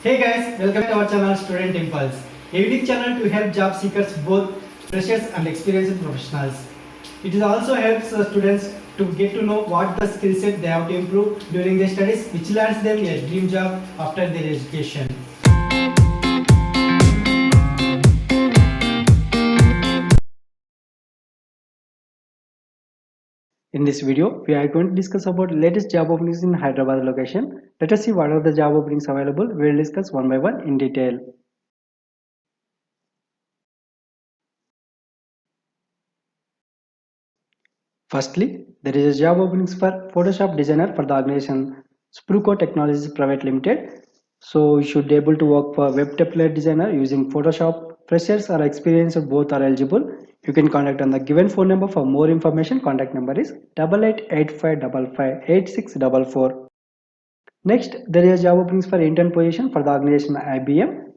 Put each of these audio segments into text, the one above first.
Hey guys, welcome to our channel Student Impulse, a unique channel to help job seekers, both freshers and experienced professionals. It is also helps students to get to know what the skill set they have to improve during their studies, which lands them a dream job after their education. In this video, we are going to discuss about latest job openings in Hyderabad location. Let us see what are the job openings available. We will discuss one by one in detail. Firstly, there is a job openings for Photoshop designer for the organization Spruco Technologies Private Limited. So you should be able to work for web template designer using Photoshop. Freshers or experienced both are eligible. You can contact on the given phone number for more information. Contact number is 8885558644. Next, there is a job openings for intern position for the organization IBM.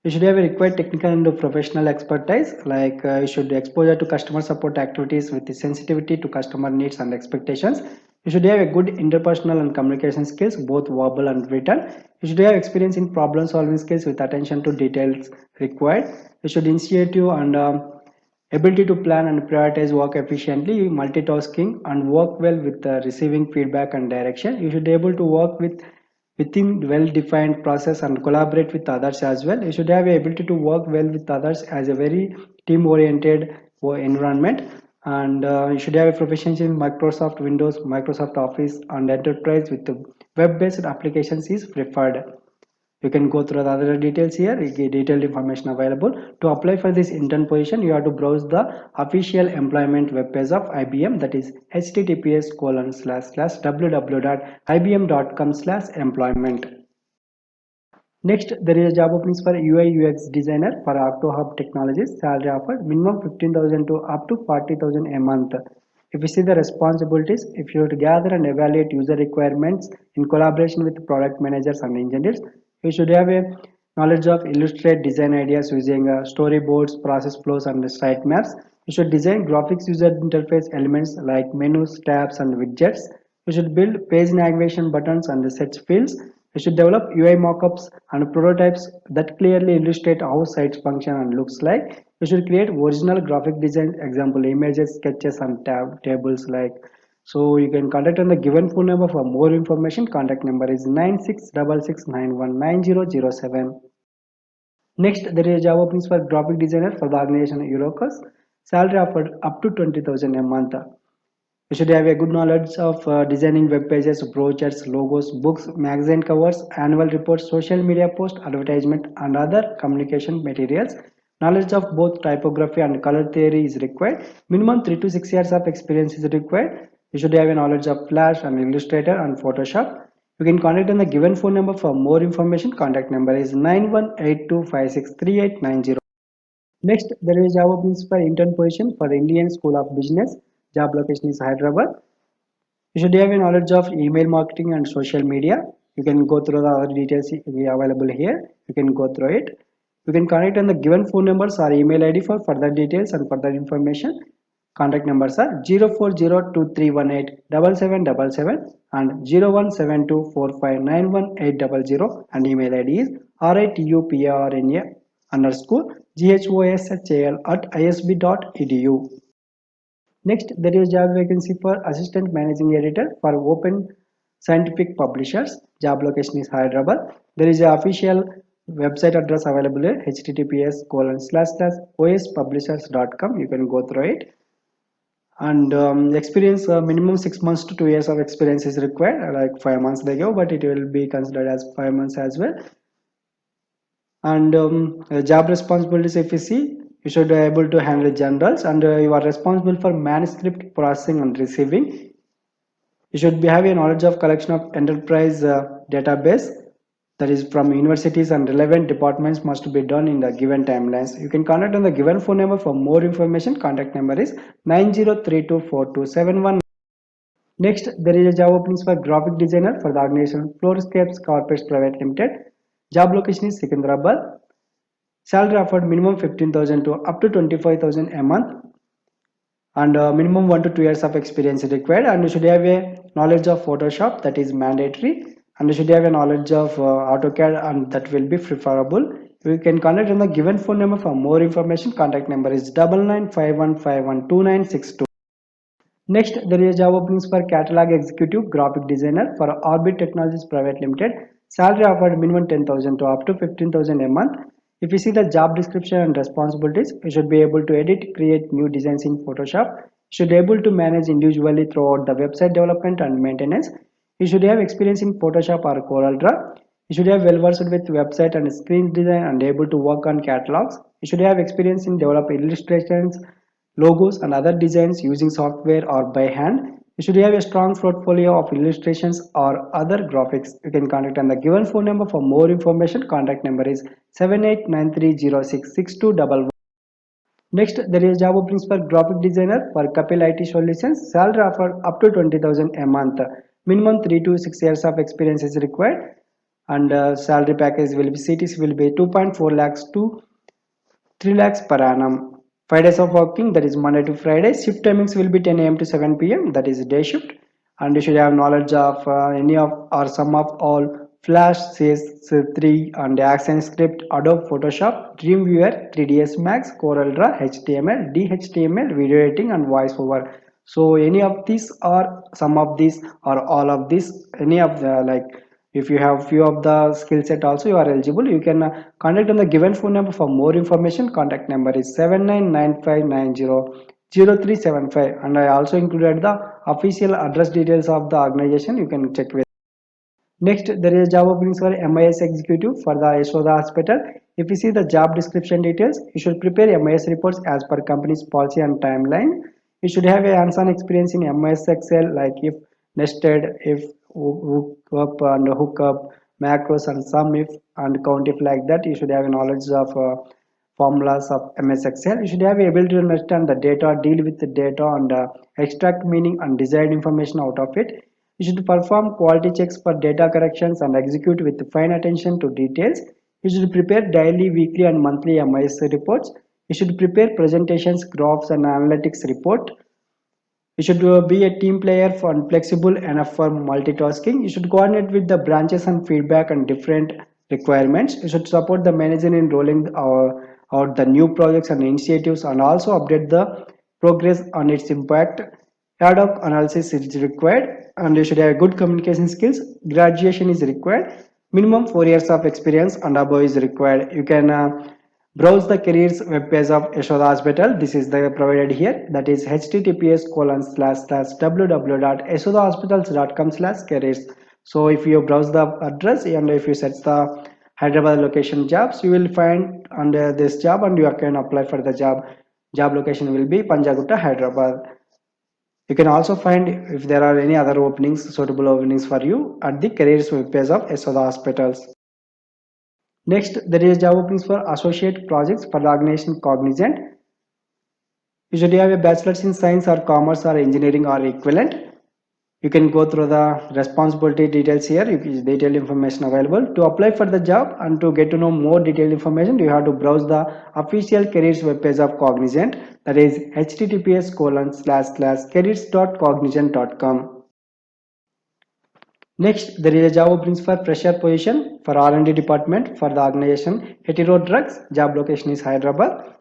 You should have a required technical and professional expertise, like you should exposure to customer support activities with the sensitivity to customer needs and expectations. You should have a good interpersonal and communication skills, both verbal and written. You should have experience in problem solving skills with attention to details required. You should initiative and ability to plan and prioritize work efficiently, multitasking, and work well with receiving feedback and direction. You should be able to work within well-defined process and collaborate with others as well. You should have the ability to work well with others as a very team-oriented environment, and you should have a proficiency in Microsoft Windows, Microsoft Office, and enterprise with the web-based applications is preferred. You can go through the other details here. You get detailed information available. To apply for this intern position, you have to browse the official employment web page of IBM, that is https://www.ibm.com/employment. Next, there is a job openings for UI UX designer for OctoHub Technologies. Salary offered minimum 15,000 to up to 40,000 a month. If you see the responsibilities, if you should gather and evaluate user requirements in collaboration with product managers and engineers, you should have a knowledge of illustrate design ideas using storyboards, process flows, and site maps. You should design graphics user interface elements like menus, tabs, and widgets. You should build page navigation buttons and set fields. You should develop UI mockups and prototypes that clearly illustrate how sites function and looks like. You should create original graphic design, example images, sketches, and tables like. So you can contact on the given phone number for more information. Contact number is 9666919007. Next, there is job openings for graphic designer for the organization Eurocus. Salary offered up to 20,000 a month. You should have a good knowledge of designing web pages, brochures, logos, books, magazine covers, annual reports, social media posts, advertisement, and other communication materials. Knowledge of both typography and color theory is required. Minimum 3 to 6 years of experience is required. You should have a knowledge of Flash and Illustrator and Photoshop. You can contact on the given phone number for more information. Contact number is 9182563890. Next, there is job openings for intern position for Indian School of Business. Job location is Hyderabad. You should have a knowledge of email marketing and social media. You can go through the other details available here. You can go through it. You can contact on the given phone numbers or email ID for further details and further information. Contact numbers are 0402318777 and 0172459180 and email ID is rituparna_ghoshal@isb.edu. Next, there is job vacancy for assistant managing editor for Open Scientific Publishers. Job location is Hyderabad. There is an official website address available here, https://ospublishers.com. You can go through it. And experience minimum 6 months to 2 years of experience is required, like 5 months they go, but it will be considered as 5 months as well. And job responsibilities, if you see, you should be able to handle generals, and you are responsible for manuscript processing and receiving. You should be having knowledge of collection of enterprise database, that is from universities, and relevant departments must be done in the given timelines. You can contact on the given phone number for more information. Contact number is 90324271. Next, there is a job openings for graphic designer for the organization Florescapes Corporate Private Limited. Job location is Secunderabad. Salary offered minimum 15,000 to up to 25,000 a month, and minimum 1 to 2 years of experience is required, and you should have a knowledge of Photoshop, that is mandatory. and you should have a knowledge of AutoCAD, and that will be preferable. You can contact on the given phone number for more information. Contact number is 9951512962. Next, there is job openings for catalog executive graphic designer for Orbit Technologies Private Limited. Salary offered minimum 10,000 to up to 15,000 a month. If you see the job description and responsibilities, you should be able to edit, create new designs in Photoshop. You should be able to manage individually throughout the website development and maintenance. You should have experience in Photoshop or CorelDRAW. You should have well versed with website and screen design and able to work on catalogs. You should have experience in developing illustrations, logos and other designs using software or by hand. You should have a strong portfolio of illustrations or other graphics. You can contact on the given phone number for more information. Contact number is 7893066211. Next, there is job openings for graphic designer for Kapil IT Solutions. Salary offered up to 20,000 a month. Minimum 3 to 6 years of experience is required, and salary package will be CTC will be 2.4 lakhs to 3 lakhs per annum. 5 days of working, that is Monday to Friday. Shift timings will be 10 a.m. to 7 p.m. that is day shift. And you should have knowledge of any of or some of all Flash, CS3 and ActionScript, Adobe Photoshop, Dreamweaver, 3ds Max, CorelDRAW, HTML, DHTML, video editing and voiceover. So any of these or some of these or all of these, any of the if you have few of the skill set also you are eligible. You can contact on the given phone number for more information. Contact number is 7995900375, and I also included the official address details of the organization. You can check with. Next, there is job openings for MIS executive for the Yashoda Hospital. If you see the job description details, you should prepare MIS reports as per company's policy and timeline. You should have a hands-on experience in MIS Excel, like if nested, if hook up and hook up, macros and sum if and count if, like that. You should have a knowledge of formulas of MS Excel. You should have the ability to understand the data, deal with the data and extract meaning and desired information out of it. You should perform quality checks for data corrections and execute with fine attention to details. You should prepare daily, weekly and monthly MIS reports. You should prepare presentations, graphs and analytics report. You should be a team player and flexible enough for multitasking. You should coordinate with the branches and feedback and different requirements. You should support the manager in rolling out the new projects and initiatives and also update the progress on its impact. Ad hoc analysis is required, and you should have good communication skills. Graduation is required. Minimum 4 years of experience and above is required. You can browse the careers web page of Yashoda Hospital. This is the provided here. That is https://www.yashodahospitals.com/careers. So if you browse the address and if you search the Hyderabad location jobs, you will find under this job and you can apply for the job. Job location will be Panjagutta, Hyderabad. You can also find if there are any other openings, suitable openings for you at the careers web page of Yashoda Hospitals. Next, there is job openings for associate projects for the organization Cognizant. You should have a bachelor's in science or commerce or engineering or equivalent. You can go through the responsibility details here. Detailed information available. To apply for the job and to get to know more detailed information, you have to browse the official careers web page of Cognizant. That is https://careers.cognizant.com. Next, there is a job openings for fresher position for R&D department for the organization Hetero Drugs. Job location is Hyderabad.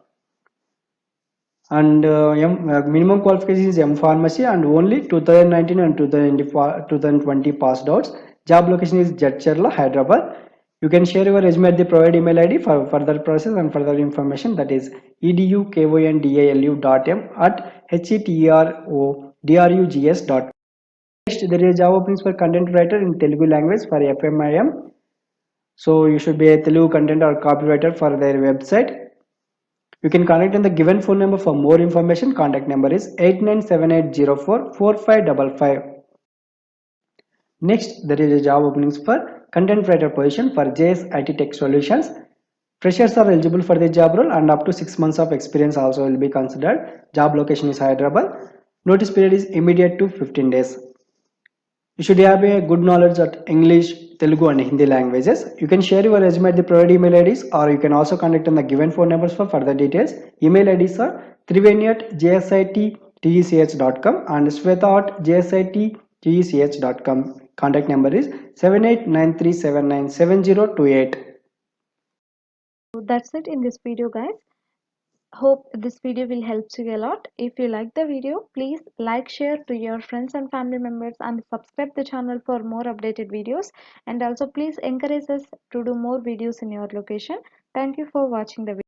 And minimum qualification is M Pharmacy and only 2019 and 2020 passed outs. Job location is Jadcherla, Hyderabad. You can share your resume at the provided email ID for further process and further information. That is edukondalu.m@heterodrugs.com. Next, there is job openings for content writer in Telugu language for FMIM. So you should be a Telugu content or copywriter for their website. You can contact on the given phone number for more information. Contact number is 8978044555. Next, there is a job openings for content writer position for JS IT Tech Solutions. Freshers are eligible for the job role and up to 6 months of experience also will be considered. Job location is Hyderabad. Notice period is immediate to 15 days. You should have a good knowledge of English, Telugu and Hindi languages. You can share your resume at the provided email IDs or you can also contact on the given phone numbers for further details. Email IDs are triveni@jsitTECH.com and Sweta@JSIT gech.com. Contact number is 7893797028. So that's it in this video, guys. Hope this video will help you a lot. If you like the video, please like, share to your friends and family members, and subscribe the channel for more updated videos. And also please encourage us to do more videos in your location. Thank you for watching the video.